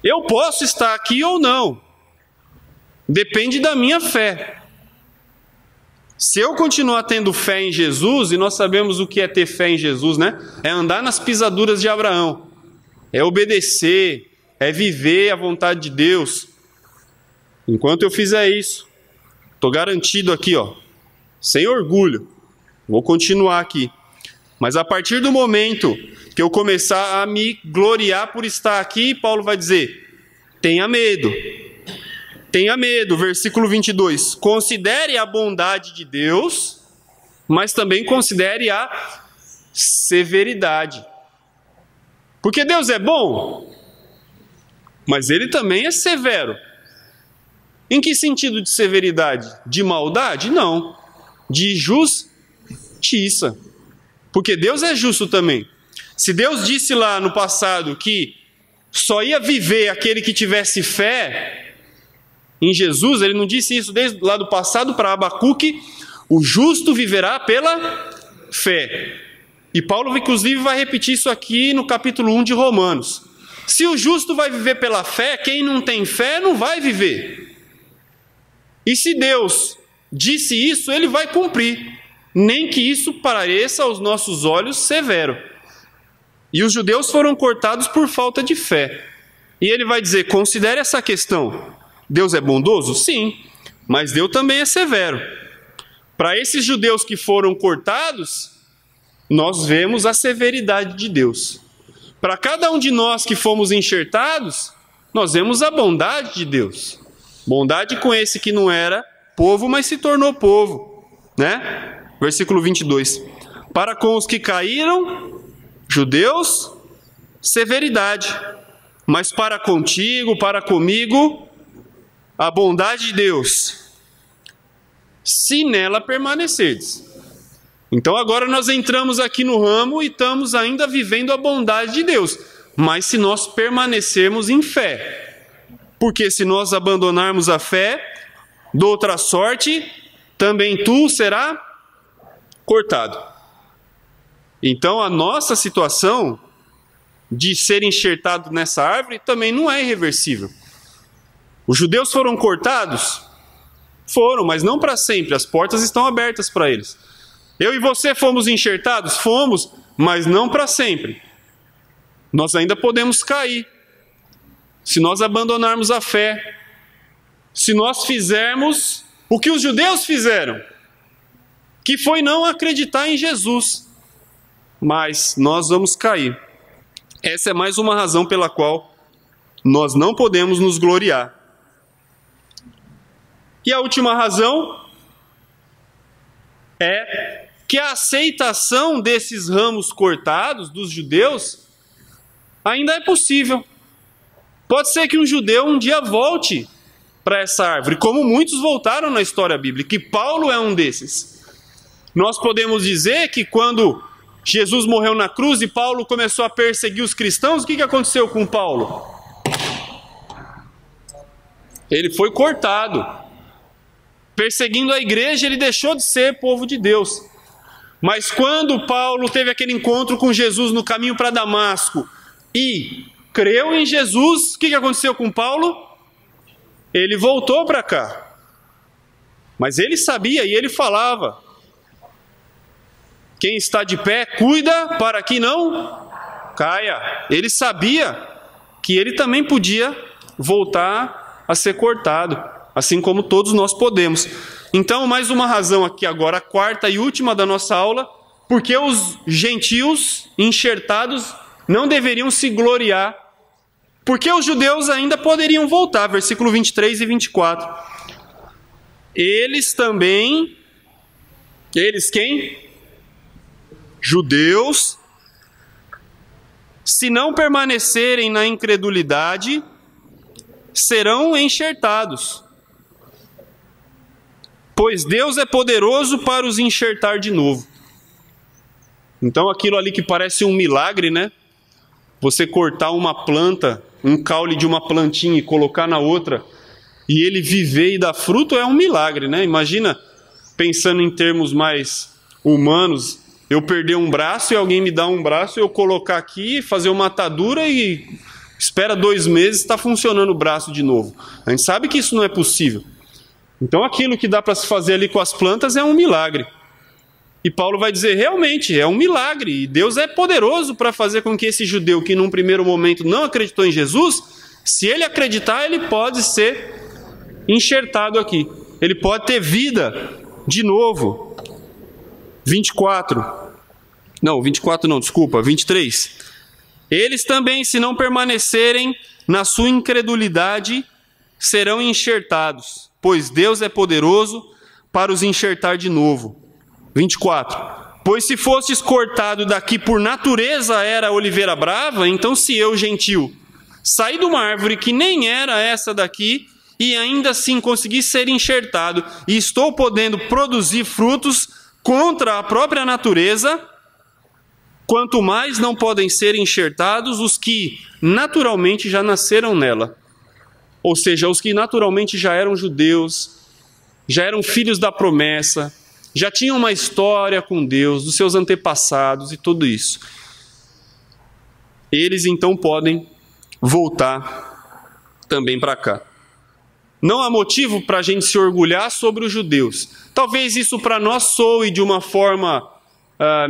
Eu posso estar aqui ou não. Depende da minha fé. Se eu continuar tendo fé em Jesus, e nós sabemos o que é ter fé em Jesus, né? É andar nas pisaduras de Abraão, é obedecer, é viver a vontade de Deus. Enquanto eu fizer isso, estou garantido aqui, ó, sem orgulho, vou continuar aqui. Mas a partir do momento que eu começar a me gloriar por estar aqui, Paulo vai dizer, tenha medo. Tenha medo, versículo 22. Considere a bondade de Deus, mas também considere a severidade. Porque Deus é bom, mas Ele também é severo. Em que sentido de severidade? De maldade? Não. De justiça. Porque Deus é justo também. Se Deus disse lá no passado que só ia viver aquele que tivesse fé em Jesus, Ele não disse isso desde lá do passado para Abacuque, o justo viverá pela fé. E Paulo, inclusive, vai repetir isso aqui no capítulo 1 de Romanos. Se o justo vai viver pela fé, quem não tem fé não vai viver. E se Deus disse isso, Ele vai cumprir, nem que isso pareça aos nossos olhos severo. E os judeus foram cortados por falta de fé. E Ele vai dizer, considere essa questão. Deus é bondoso? Sim, mas Deus também é severo. Para esses judeus que foram cortados, nós vemos a severidade de Deus. Para cada um de nós que fomos enxertados, nós vemos a bondade de Deus. Bondade com esse que não era povo, mas se tornou povo, né? Versículo 22. Para com os que caíram, judeus, severidade. Mas para contigo, para comigo, a bondade de Deus, se nela permanecerdes. Então agora nós entramos aqui no ramo e estamos ainda vivendo a bondade de Deus. Mas se nós permanecermos em fé. Porque se nós abandonarmos a fé, de outra sorte, também tu será cortado. Então a nossa situação de ser enxertado nessa árvore também não é irreversível. Os judeus foram cortados? Foram, mas não para sempre. As portas estão abertas para eles. Eu e você fomos enxertados? Fomos, mas não para sempre. Nós ainda podemos cair. Se nós abandonarmos a fé. Se nós fizermos o que os judeus fizeram, que foi não acreditar em Jesus. Mas nós vamos cair. Essa é mais uma razão pela qual nós não podemos nos gloriar. E a última razão é que a aceitação desses ramos cortados dos judeus ainda é possível. Pode ser que um judeu um dia volte para essa árvore, como muitos voltaram na história bíblica, e Paulo é um desses. Nós podemos dizer que quando Jesus morreu na cruz e Paulo começou a perseguir os cristãos, o que aconteceu com Paulo? Ele foi cortado. Perseguindo a igreja, ele deixou de ser povo de Deus. Mas quando Paulo teve aquele encontro com Jesus no caminho para Damasco e creu em Jesus, o que aconteceu com Paulo? Ele voltou para cá. Mas ele sabia e ele falava: quem está de pé, cuida para que não caia. Ele sabia que ele também podia voltar a ser cortado, assim como todos nós podemos. Então, mais uma razão aqui agora, a quarta e última da nossa aula, porque os gentios enxertados não deveriam se gloriar, porque os judeus ainda poderiam voltar, versículo 23 e 24. Eles também, eles quem? Judeus, se não permanecerem na incredulidade, serão enxertados. Pois Deus é poderoso para os enxertar de novo. Então aquilo ali que parece um milagre, né? Você cortar uma planta, um caule de uma plantinha e colocar na outra, e ele viver e dar fruto, é um milagre, né? Imagina, pensando em termos mais humanos, eu perder um braço e alguém me dá um braço, eu colocar aqui, fazer uma atadura e espera 2 meses, está funcionando o braço de novo. A gente sabe que isso não é possível. Então aquilo que dá para se fazer ali com as plantas é um milagre. E Paulo vai dizer, realmente, é um milagre. E Deus é poderoso para fazer com que esse judeu que num primeiro momento não acreditou em Jesus, se ele acreditar, ele pode ser enxertado aqui. Ele pode ter vida de novo. 23. Eles também, se não permanecerem na sua incredulidade, serão enxertados, pois Deus é poderoso para os enxertar de novo. 24. Pois se fostes cortado daqui por natureza era a oliveira brava, então se eu, gentil, saí de uma árvore que nem era essa daqui, e ainda assim consegui ser enxertado, e estou podendo produzir frutos contra a própria natureza, quanto mais não podem ser enxertados os que naturalmente já nasceram nela. Ou seja, os que naturalmente já eram judeus, já eram filhos da promessa, já tinham uma história com Deus, dos seus antepassados e tudo isso. Eles então podem voltar também para cá. Não há motivo para a gente se orgulhar sobre os judeus. Talvez isso para nós soe de uma forma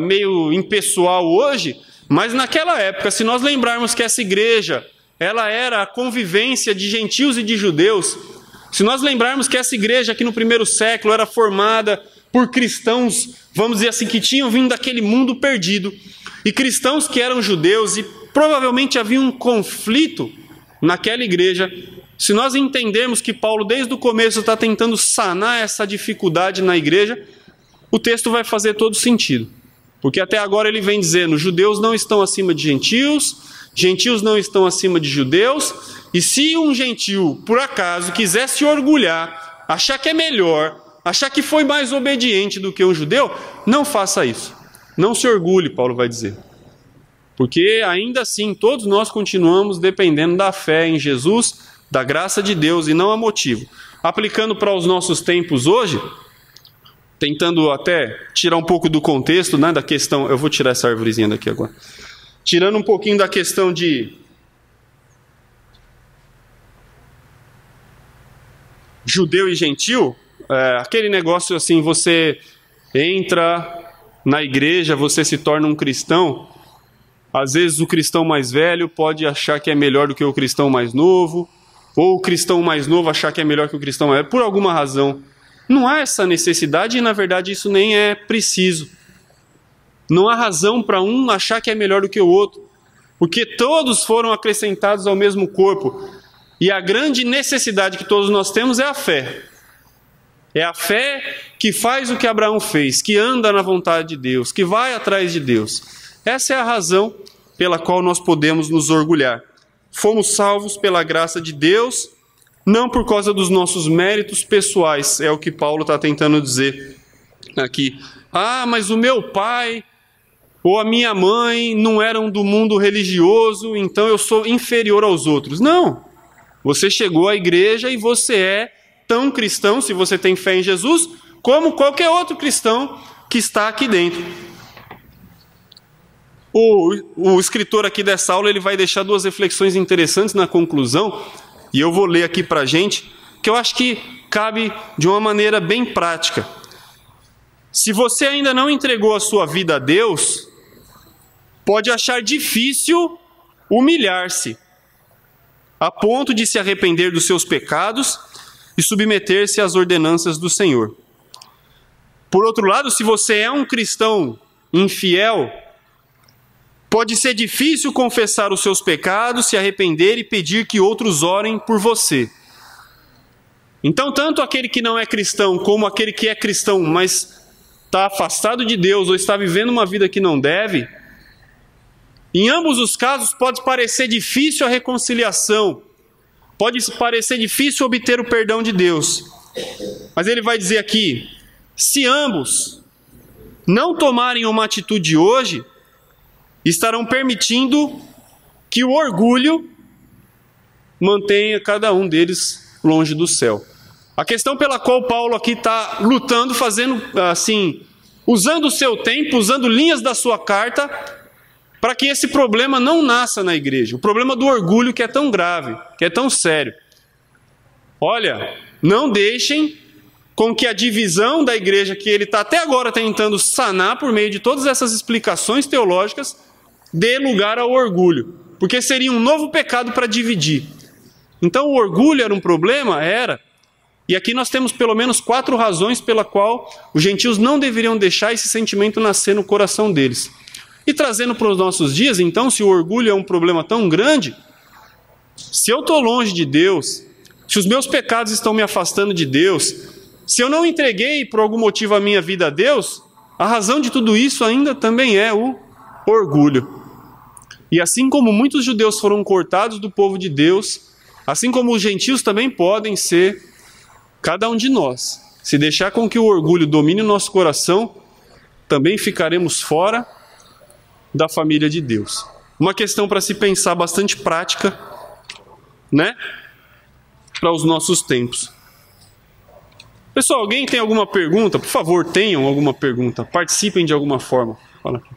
meio impessoal hoje, mas naquela época, se nós lembrarmos que essa igreja, ela era a convivência de gentios e de judeus, se nós lembrarmos que essa igreja aqui no primeiro século era formada por cristãos, vamos dizer assim, que tinham vindo daquele mundo perdido, e cristãos que eram judeus, e provavelmente havia um conflito naquela igreja, se nós entendermos que Paulo desde o começo está tentando sanar essa dificuldade na igreja, o texto vai fazer todo sentido. Porque até agora ele vem dizendo, judeus não estão acima de gentios, gentios não estão acima de judeus, e se um gentio, por acaso, quiser se orgulhar, achar que é melhor, achar que foi mais obediente do que um judeu, não faça isso. Não se orgulhe, Paulo vai dizer. Porque ainda assim, todos nós continuamos dependendo da fé em Jesus, da graça de Deus e não há motivo. Aplicando para os nossos tempos hoje, tentando até tirar um pouco do contexto, né, da questão... Eu vou tirar essa árvorezinha daqui agora. Tirando um pouquinho da questão de judeu e gentil, aquele negócio assim, você entra na igreja, você se torna um cristão. Às vezes o cristão mais velho pode achar que é melhor do que o cristão mais novo, ou o cristão mais novo achar que é melhor que o cristão mais velho, por alguma razão. Não há essa necessidade e, na verdade, isso nem é preciso. Não há razão para um achar que é melhor do que o outro, porque todos foram acrescentados ao mesmo corpo. E a grande necessidade que todos nós temos é a fé. É a fé que faz o que Abraão fez, que anda na vontade de Deus, que vai atrás de Deus. Essa é a razão pela qual nós podemos nos orgulhar. Fomos salvos pela graça de Deus, não por causa dos nossos méritos pessoais, é o que Paulo está tentando dizer aqui. Ah, mas o meu pai ou a minha mãe não eram do mundo religioso, então eu sou inferior aos outros. Não, você chegou à igreja e você é tão cristão, se você tem fé em Jesus, como qualquer outro cristão que está aqui dentro. O escritor aqui dessa aula ele vai deixar duas reflexões interessantes na conclusão, e eu vou ler aqui para a gente, que eu acho que cabe de uma maneira bem prática. Se você ainda não entregou a sua vida a Deus, pode achar difícil humilhar-se, a ponto de se arrepender dos seus pecados e submeter-se às ordenanças do Senhor. Por outro lado, se você é um cristão infiel, pode ser difícil confessar os seus pecados, se arrepender e pedir que outros orem por você. Então, tanto aquele que não é cristão, como aquele que é cristão, mas está afastado de Deus ou está vivendo uma vida que não deve, em ambos os casos pode parecer difícil a reconciliação, pode parecer difícil obter o perdão de Deus. Mas ele vai dizer aqui, se ambos não tomarem uma atitude hoje, estarão permitindo que o orgulho mantenha cada um deles longe do céu. A questão pela qual Paulo aqui está lutando, fazendo assim, usando o seu tempo, usando linhas da sua carta, para que esse problema não nasça na igreja. O problema do orgulho que é tão grave, que é tão sério. Olha, não deixem com que a divisão da igreja que ele está até agora tentando sanar por meio de todas essas explicações teológicas, dê lugar ao orgulho, porque seria um novo pecado para dividir. Então o orgulho era um problema? Era. E aqui nós temos pelo menos 4 razões pela qual os gentios não deveriam deixar esse sentimento nascer no coração deles. E trazendo para os nossos dias, então, se o orgulho é um problema tão grande, se eu estou longe de Deus, se os meus pecados estão me afastando de Deus, se eu não entreguei por algum motivo a minha vida a Deus, a razão de tudo isso ainda também é o orgulho. E assim como muitos judeus foram cortados do povo de Deus, assim como os gentios também podem ser cada um de nós. Se deixar com que o orgulho domine o nosso coração, também ficaremos fora da família de Deus. Uma questão para se pensar bastante prática, né? Para os nossos tempos. Pessoal, alguém tem alguma pergunta? Por favor, tenham alguma pergunta. Participem de alguma forma. Fala aqui.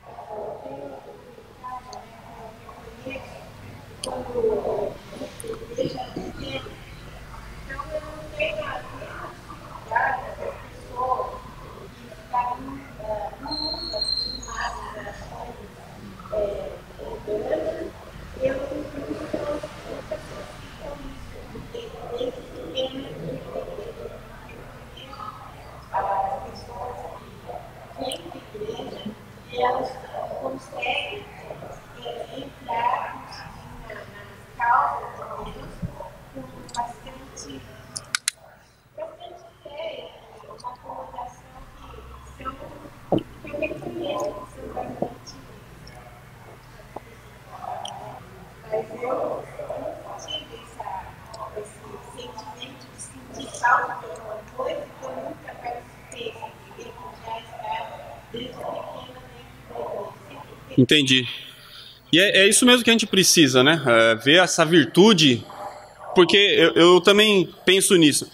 Elas Entendi. E é isso mesmo que a gente precisa, né? Ver essa virtude, porque eu também penso nisso.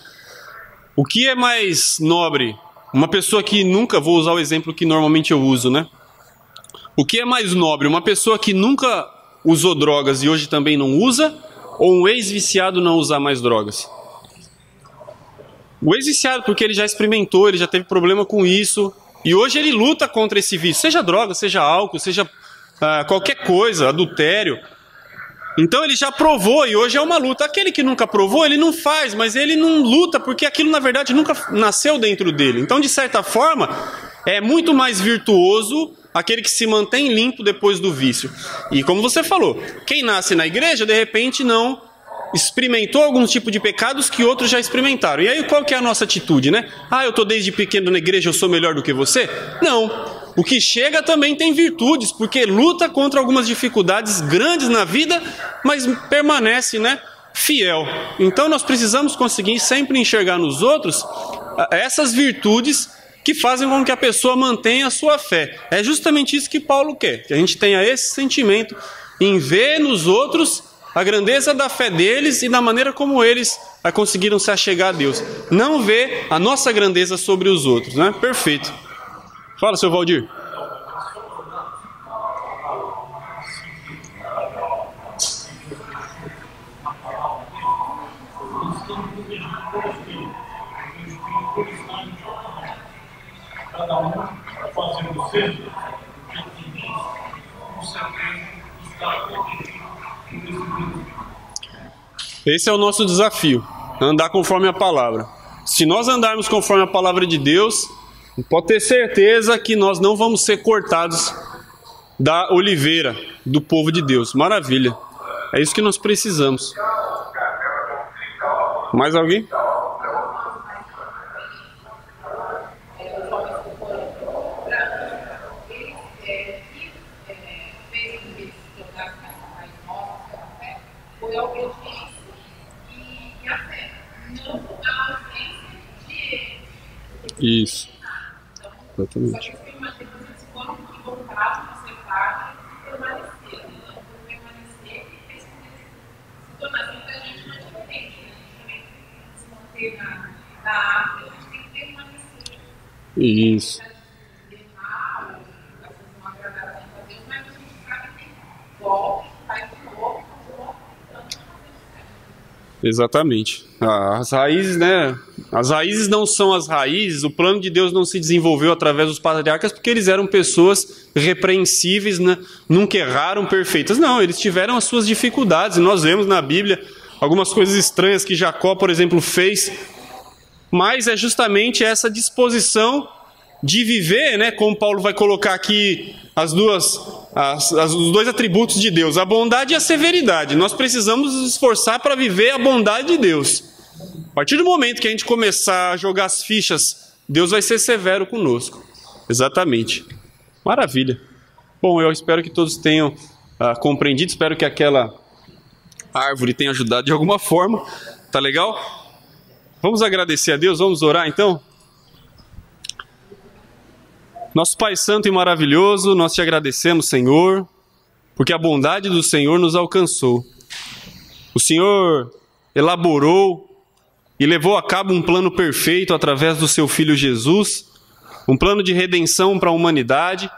O que é mais nobre? Uma pessoa que nunca, vou usar o exemplo que normalmente eu uso, né? O que é mais nobre? Uma pessoa que nunca usou drogas e hoje também não usa, ou um ex-viciado não usar mais drogas? O ex-viciado, porque ele já experimentou, ele já teve problema com isso, e hoje ele luta contra esse vício, seja droga, seja álcool, seja qualquer coisa, adultério. Então ele já provou e hoje é uma luta. Aquele que nunca provou, ele não faz, mas ele não luta, porque aquilo na verdade nunca nasceu dentro dele. Então, de certa forma, é muito mais virtuoso aquele que se mantém limpo depois do vício. E como você falou, quem nasce na igreja, de repente não experimentou algum tipo de pecados que outros já experimentaram. E aí qual que é a nossa atitude, né? Eu estou desde pequeno na igreja, eu sou melhor do que você? Não. O que chega também tem virtudes, porque luta contra algumas dificuldades grandes na vida, mas permanece, né, fiel. Então nós precisamos conseguir sempre enxergar nos outros essas virtudes que fazem com que a pessoa mantenha a sua fé. É justamente isso que Paulo quer, que a gente tenha esse sentimento em ver nos outros a grandeza da fé deles e da maneira como eles conseguiram se achegar a Deus. Não ver a nossa grandeza sobre os outros, né? Perfeito. Fala, seu Valdir. Cada um fazendo o seu, com certeza está. Esse é o nosso desafio, andar conforme a palavra. Se nós andarmos conforme a palavra de Deus, pode ter certeza que nós não vamos ser cortados da oliveira do povo de Deus. Maravilha. É isso que nós precisamos. Mais alguém? Isso. Exatamente. Isso. Exatamente. As raízes, né? As raízes não são as raízes. O plano de Deus não se desenvolveu através dos patriarcas porque eles eram pessoas repreensíveis, né? Nunca erraram, perfeitas. Não, eles tiveram as suas dificuldades. E nós vemos na Bíblia algumas coisas estranhas que Jacó, por exemplo, fez. Mas é justamente essa disposição de viver, né? Como Paulo vai colocar aqui os dois atributos de Deus, a bondade e a severidade. Nós precisamos nos esforçar para viver a bondade de Deus. A partir do momento que a gente começar a jogar as fichas, Deus vai ser severo conosco. Exatamente. Maravilha. Bom, eu espero que todos tenham compreendido, espero que aquela árvore tenha ajudado de alguma forma. Tá legal? Vamos agradecer a Deus, vamos orar então? Nosso Pai Santo e maravilhoso, nós te agradecemos, Senhor, porque a bondade do Senhor nos alcançou. O Senhor elaborou e levou a cabo um plano perfeito através do seu Filho Jesus, um plano de redenção para a humanidade,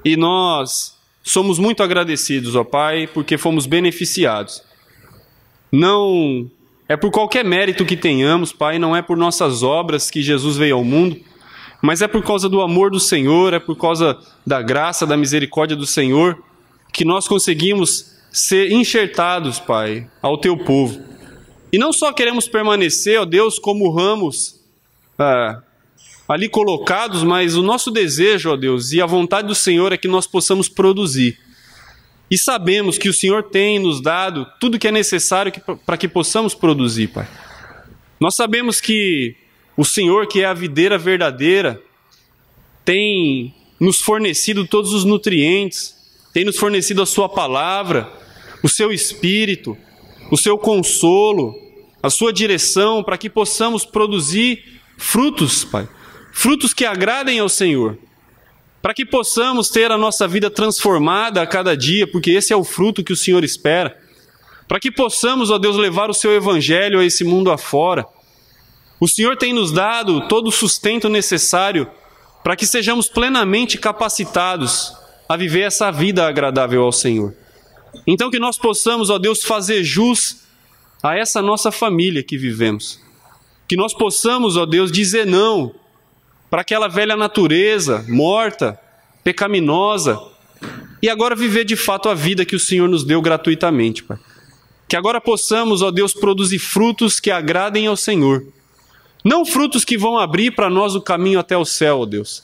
e nós somos muito agradecidos, ó Pai, porque fomos beneficiados. Não é por qualquer mérito que tenhamos, Pai, não é por nossas obras que Jesus veio ao mundo, mas é por causa do amor do Senhor, é por causa da graça, da misericórdia do Senhor, que nós conseguimos ser enxertados, Pai, ao Teu povo. E não só queremos permanecer, ó Deus, como ramos ali colocados, mas o nosso desejo, ó Deus, e a vontade do Senhor é que nós possamos produzir. E sabemos que o Senhor tem nos dado tudo que é necessário para que possamos produzir, Pai. Nós sabemos que o Senhor, que é a videira verdadeira, tem nos fornecido todos os nutrientes, tem nos fornecido a sua palavra, o seu espírito, o seu consolo, a sua direção, para que possamos produzir frutos, Pai, frutos que agradem ao Senhor, para que possamos ter a nossa vida transformada a cada dia, porque esse é o fruto que o Senhor espera, para que possamos, ó Deus, levar o seu evangelho a esse mundo afora. O Senhor tem nos dado todo o sustento necessário para que sejamos plenamente capacitados a viver essa vida agradável ao Senhor. Então que nós possamos, ó Deus, fazer jus a essa nossa família que vivemos. Que nós possamos, ó Deus, dizer não para aquela velha natureza morta, pecaminosa, e agora viver de fato a vida que o Senhor nos deu gratuitamente, Pai. Que agora possamos, ó Deus, produzir frutos que agradem ao Senhor. Não frutos que vão abrir para nós o caminho até o céu, ó Deus,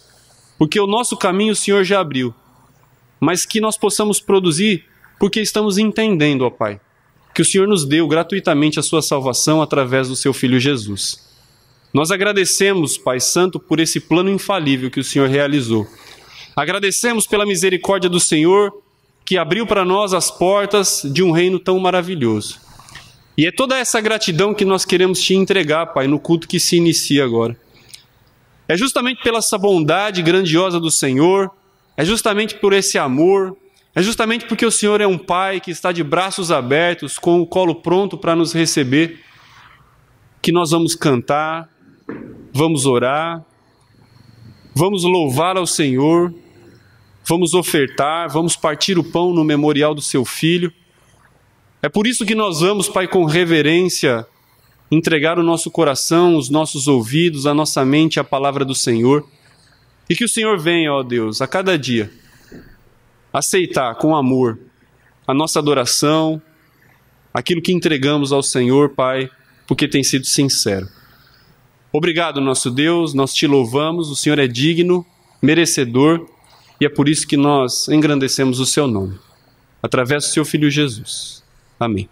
porque o nosso caminho o Senhor já abriu, mas que nós possamos produzir porque estamos entendendo, ó Pai, que o Senhor nos deu gratuitamente a sua salvação através do seu Filho Jesus. Nós agradecemos, Pai Santo, por esse plano infalível que o Senhor realizou. Agradecemos pela misericórdia do Senhor, que abriu para nós as portas de um reino tão maravilhoso. E é toda essa gratidão que nós queremos te entregar, Pai, no culto que se inicia agora. É justamente pela essa bondade grandiosa do Senhor, é justamente por esse amor, é justamente porque o Senhor é um Pai que está de braços abertos, com o colo pronto para nos receber, que nós vamos cantar, vamos orar, vamos louvar ao Senhor, vamos ofertar, vamos partir o pão no memorial do seu Filho. É por isso que nós vamos, Pai, com reverência, entregar o nosso coração, os nossos ouvidos, a nossa mente à palavra do Senhor. E que o Senhor venha, ó Deus, a cada dia, aceitar com amor a nossa adoração, aquilo que entregamos ao Senhor, Pai, porque tem sido sincero. Obrigado, nosso Deus, nós te louvamos, o Senhor é digno, merecedor, e é por isso que nós engrandecemos o seu nome, através do seu Filho Jesus. Amém.